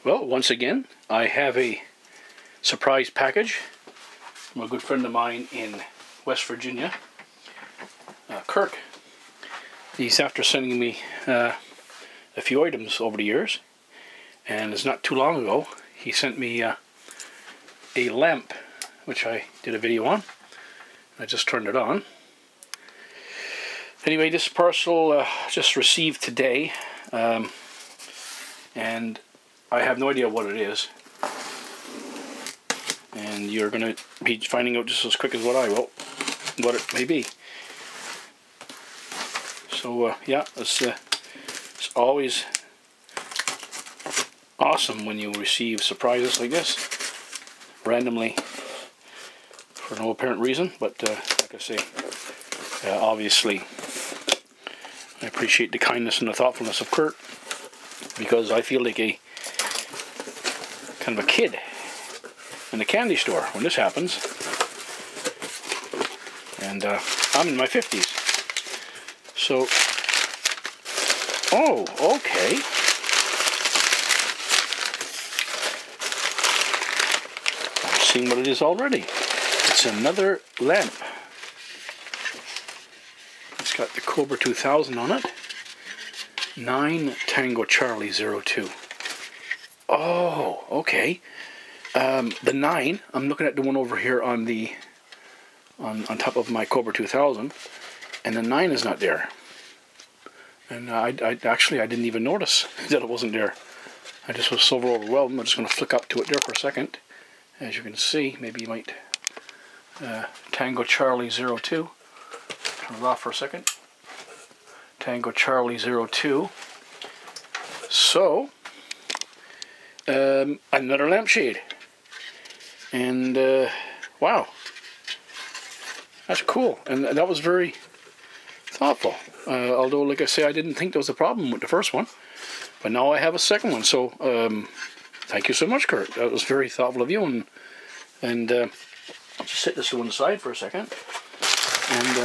Well, once again, I have a surprise package from a good friend of mine in West Virginia, Kirk. He's after sending me a few items over the years, and it's not too long ago he sent me a lamp, which I did a video on. I just turned it on. Anyway, this parcel just received today, and I have no idea what it is, and you're going to be finding out just as quick as what I will, what it may be. So yeah, it's always awesome when you receive surprises like this, randomly, for no apparent reason, but like I say, obviously I appreciate the kindness and the thoughtfulness of Kurt, because I feel like a kind of a kid in a candy store when this happens, and I'm in my 50s. So, oh, okay. I'm seeing what it is already. It's another lamp. It's got the Cobra 2000 on it. 9 Tango Charlie 02. Oh, okay. The 9, I'm looking at the one over here on the on top of my Cobra 2000, and the 9 is not there. And I didn't even notice that it wasn't there. I just was so overwhelmed. I'm just going to flick up to it there for a second. As you can see, maybe you might Tango Charlie 02. Turn it off for a second. Tango Charlie 02. So, another lampshade. And wow, that's cool. And that was very thoughtful. Although, like I say, I didn't think there was a problem with the first one, but now I have a second one. So thank you so much, Kurt. That was very thoughtful of you. And I'll just set this to one side for a second. And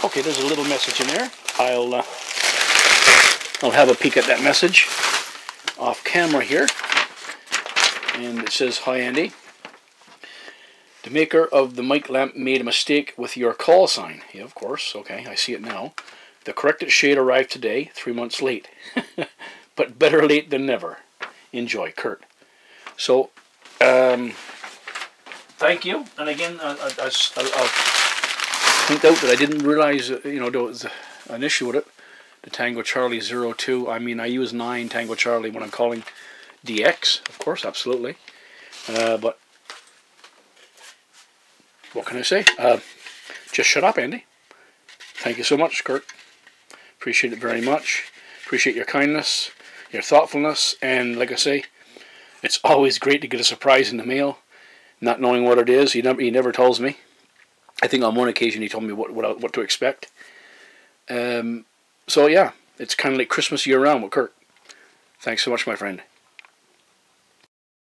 okay, there's a little message in there. I'll have a peek at that message off camera here. And it says, "Hi Andy. The maker of the mic lamp made a mistake with your call sign." Yeah, of course. Okay, I see it now. "The corrected shade arrived today, 3 months late. But better late than never. Enjoy, Kurt." So, thank you. And again, I'll point out that I didn't realize, there was an issue with it. The Tango Charlie 02. I mean, I use 9 Tango Charlie when I'm calling DX, of course, absolutely. But what can I say? Just shut up, Andy. Thank you so much, Kurt. Appreciate it very much. Appreciate your kindness, your thoughtfulness, and like I say, it's always great to get a surprise in the mail, not knowing what it is. He never tells me. I think on one occasion he told me what to expect. So yeah, it's kind of like Christmas year round with Kurt. Thanks so much, my friend.